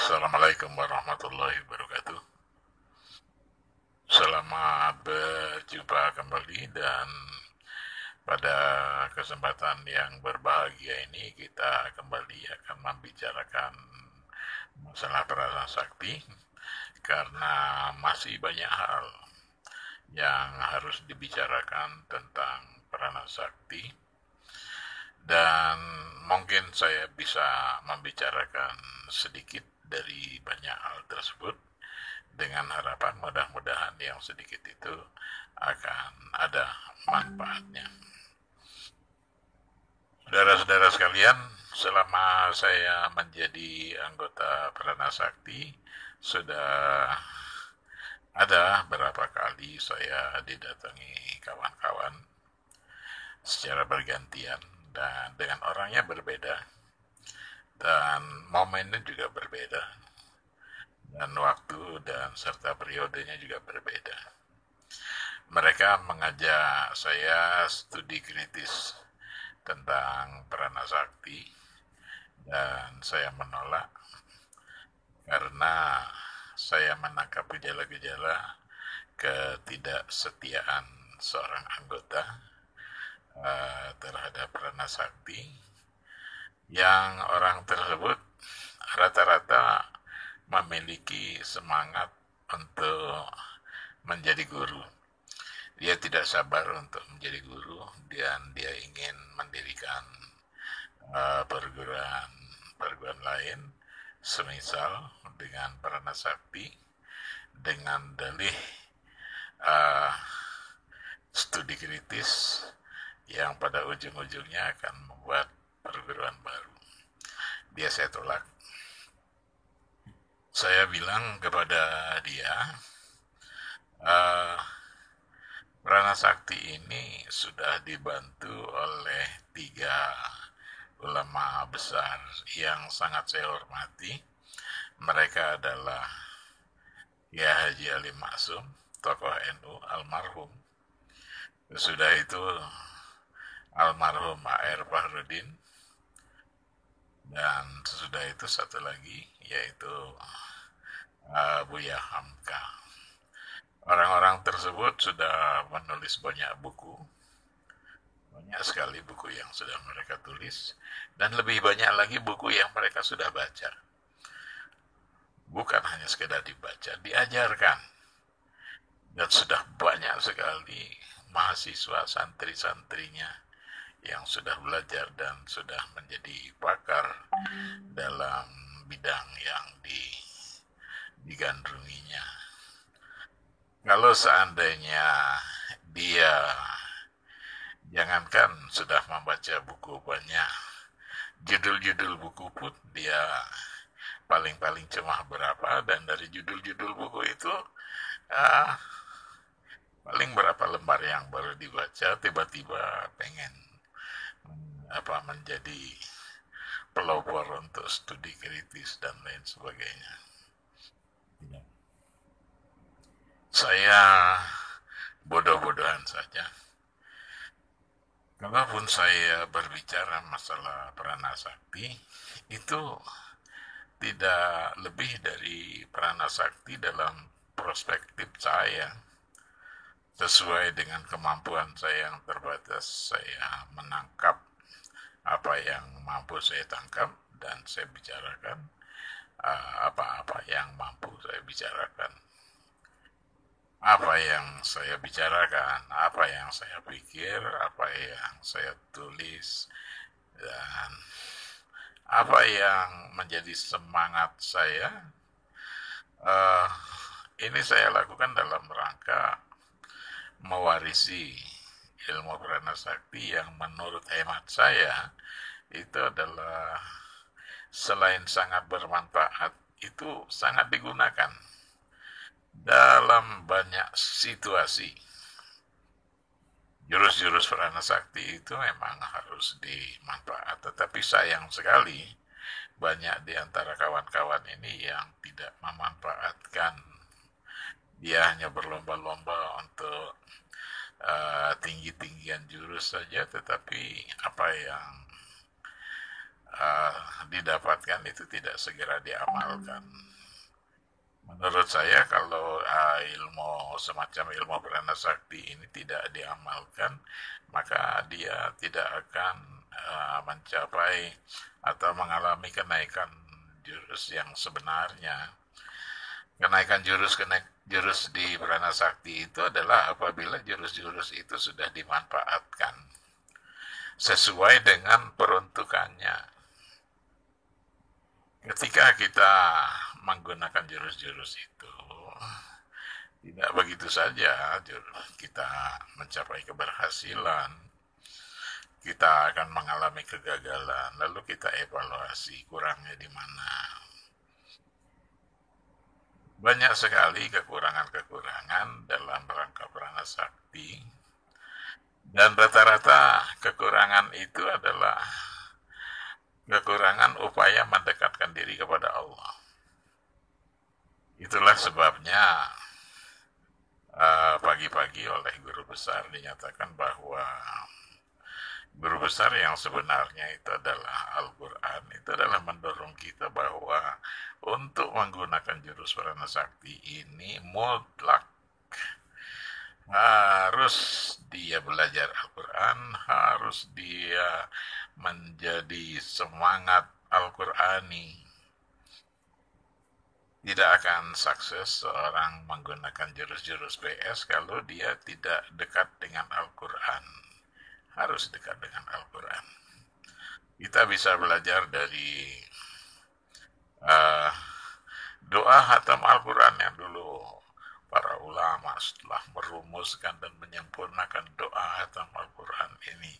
Assalamualaikum warahmatullahi wabarakatuh. Selamat berjumpa kembali dan pada kesempatan yang berbahagia ini kita kembali akan membicarakan masalah perasaan sakti karena masih banyak hal yang harus dibicarakan tentang peranan sakti dan mungkin saya bisa membicarakan sedikit dari banyak hal tersebut dengan harapan mudah-mudahan yang sedikit itu akan ada manfaatnya. Saudara-saudara sekalian, selama saya menjadi anggota Prana Sakti, sudah ada beberapa kali saya didatangi kawan-kawan secara bergantian dan dengan orangnya berbeda dan momennya juga berbeda dan waktu dan serta periodenya juga berbeda. Mereka mengajak saya studi kritis tentang Prana Sakti dan saya menolak karena saya menangkap gejala-gejala ketidaksetiaan seorang anggota terhadap Prana Sakti yang orang tersebut rata-rata memiliki semangat untuk menjadi guru. Dia tidak sabar untuk menjadi guru dan dia ingin mendirikan perguruan lain semisal dengan Prana Sakti dengan dalih uh, studi kritis yang pada ujung-ujungnya akan membuat perguruan baru. Dia saya tolak. Saya bilang kepada dia, Prana Sakti ini sudah dibantu oleh 3 ulama besar yang sangat saya hormati. Mereka adalah Kiai Haji Ali Maksum, tokoh NU almarhum. Sudah itu almarhum A.R. Fahrudin, dan sesudah itu satu lagi yaitu Buya Hamka. Orang-orang tersebut sudah menulis banyak buku, banyak sekali buku yang sudah mereka tulis, dan lebih banyak lagi buku yang mereka sudah baca. Bukan hanya sekedar dibaca, diajarkan. Dan sudah banyak sekali mahasiswa santri-santrinya yang sudah belajar dan sudah menjadi pakar dalam bidang yang digandrunginya. Kalau seandainya dia jangankan sudah membaca buku banyak, judul-judul buku pun dia paling-paling cuma berapa, dan dari judul-judul buku itu paling berapa lembar yang baru dibaca, tiba-tiba pengen menjadi pelopor untuk studi kritis dan lain sebagainya. Saya bodoh-bodohan saja. Kalaupun saya berbicara masalah Prana Sakti, itu tidak lebih dari Prana Sakti dalam perspektif saya. Sesuai dengan kemampuan saya yang terbatas, saya menangkap apa yang mampu saya tangkap dan saya bicarakan apa-apa yang mampu saya bicarakan. Apa yang saya bicarakan, apa yang saya pikir, apa yang saya tulis, dan apa yang menjadi semangat saya, ini saya lakukan dalam rangka mewarisi ilmu Prana Sakti yang menurut hemat saya itu adalah selain sangat bermanfaat, itu sangat digunakan dalam banyak situasi. Jurus-jurus Prana Sakti itu memang harus dimanfaat, tetapi sayang sekali banyak di antara kawan-kawan ini yang tidak memanfaatkan. Dia hanya berlomba-lomba untuk tinggi-tinggian jurus saja, tetapi apa yang didapatkan itu tidak segera diamalkan. Menurut saya kalau ilmu semacam ilmu prana sakti ini tidak diamalkan, maka dia tidak akan mencapai atau mengalami kenaikan jurus yang sebenarnya. Kenaikan jurus di prana sakti itu adalah apabila jurus-jurus itu sudah dimanfaatkan sesuai dengan peruntukannya. Ketika kita menggunakan jurus-jurus itu, tidak begitu saja kita mencapai keberhasilan, kita akan mengalami kegagalan, lalu kita evaluasi kurangnya di mana. Banyak sekali kekurangan-kekurangan dalam rangka prana sakti, dan rata-rata kekurangan itu adalah kekurangan upaya mendekatkan diri kepada Allah. Itulah sebabnya pagi-pagi oleh guru besar dinyatakan bahwa guru besar yang sebenarnya itu adalah Al-Quran, itu adalah mendorong kita bahwa untuk menggunakan jurus prana sakti ini mutlak harus dia belajar Al-Quran, harus dia menjadi semangat Al-Qurani. Tidak akan sukses seorang menggunakan jurus-jurus PS kalau dia tidak dekat dengan Al-Quran. Harus dekat dengan Al-Quran. Kita bisa belajar dari doa hatam Al-Quran yang dulu para ulama setelah merumuskan dan menyempurnakan doa hatam Al-Quran ini.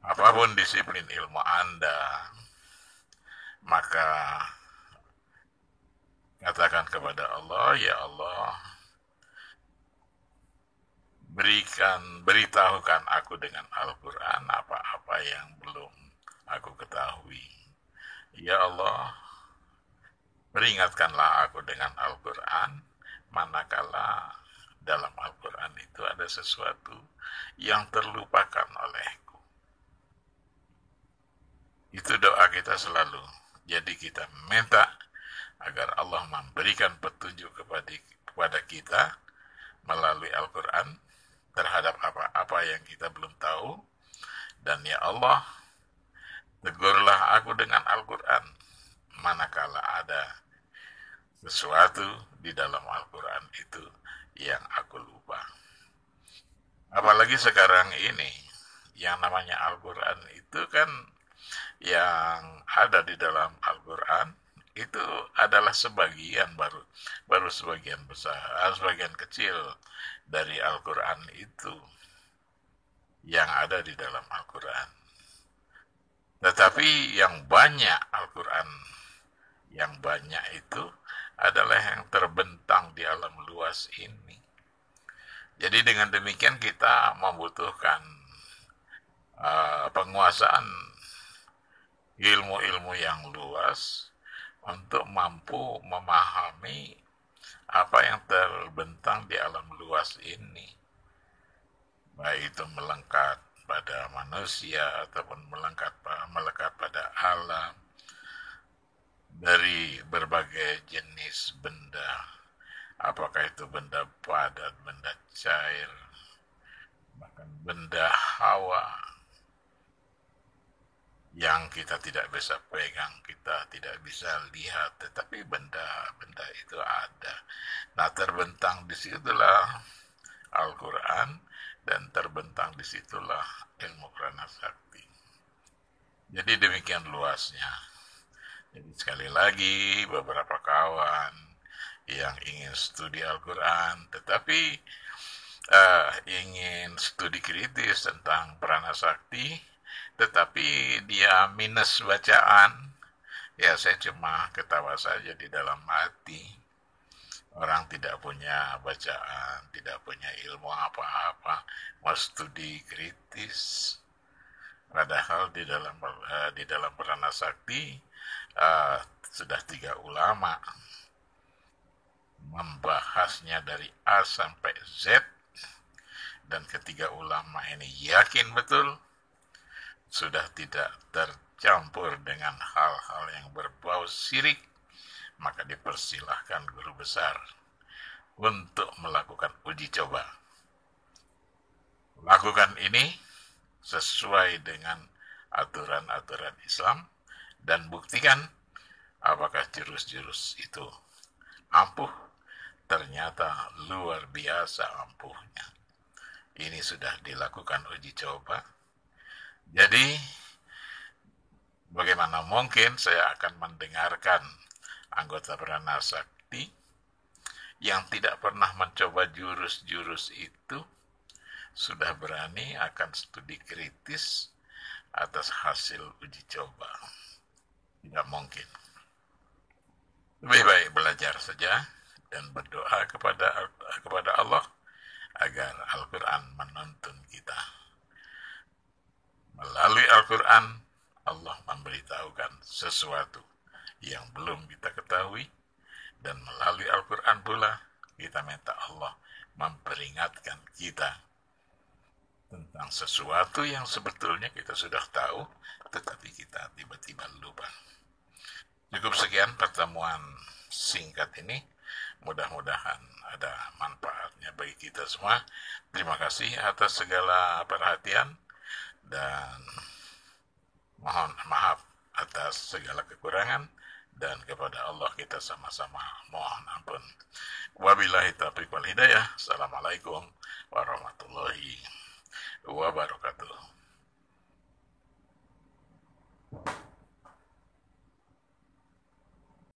Apapun disiplin ilmu Anda, maka katakan kepada Allah, ya Allah, beritahukan aku dengan Al-Quran apa-apa yang belum aku ketahui. Ya Allah, peringatkanlah aku dengan Al-Quran, manakala dalam Al-Quran itu ada sesuatu yang terlupakan olehku. Itu doa kita selalu. Jadi kita minta agar Allah memberikan petunjuk kepada kita melalui Al-Quran terhadap apa-apa yang kita belum tahu. Dan ya Allah, tegurlah aku dengan Al-Quran manakala ada sesuatu di dalam Al-Quran itu yang aku lupa. Apalagi sekarang ini, yang namanya Al-Quran itu kan yang ada di dalam Al-Quran itu adalah sebagian baru sebagian besar, sebagian kecil dari Al-Quran itu yang ada di dalam Al-Quran. Tetapi yang banyak Al-Quran, yang banyak itu adalah yang terbentang di alam luas ini. Jadi dengan demikian kita membutuhkan penguasaan ilmu-ilmu yang luas untuk mampu memahami apa yang terbentang di alam luas ini, baik itu melekat pada manusia ataupun melekat pada alam, dari berbagai jenis benda, apakah itu benda padat, benda cair, bahkan benda hawa yang kita tidak bisa pegang, kita tidak bisa lihat, tetapi benda-benda itu ada. Nah, terbentang di situlah Al-Quran, dan terbentang di situlah ilmu prana sakti. Jadi demikian luasnya. Jadi sekali lagi, beberapa kawan yang ingin studi Al-Quran, tetapi ingin studi kritis tentang prana sakti, tetapi dia minus bacaan, ya saya cuma ketawa saja di dalam hati. Orang tidak punya bacaan, tidak punya ilmu apa-apa, mau studi kritis. Padahal di dalam prana sakti sudah 3 ulama membahasnya dari A sampai Z, dan ketiga ulama ini yakin betul sudah tidak tercampur dengan hal-hal yang berbau syirik, maka dipersilahkan guru besar untuk melakukan uji coba. Lakukan ini sesuai dengan aturan-aturan Islam dan buktikan apakah jurus-jurus itu ampuh. Ternyata luar biasa ampuhnya. Ini sudah dilakukan uji coba. Jadi bagaimana mungkin saya akan mendengarkan anggota Prana Sakti yang tidak pernah mencoba jurus-jurus itu sudah berani akan studi kritis atas hasil uji coba. Tidak mungkin. Lebih baik belajar saja dan berdoa kepada Allah agar Al-Quran menuntun kita. Melalui Al-Quran, Allah memberitahukan sesuatu yang belum kita ketahui, dan melalui Al-Quran pula kita minta Allah memperingatkan kita tentang sesuatu yang sebetulnya kita sudah tahu, tetapi kita tiba-tiba lupa. Cukup sekian pertemuan singkat ini. Mudah-mudahan ada manfaatnya bagi kita semua. Terima kasih atas segala perhatian dan mohon maaf atas segala kekurangan, dan kepada Allah kita sama-sama mohon ampun. Wabillahi taufiq wal hidayah. Assalamualaikum warahmatullahi wabarakatuh.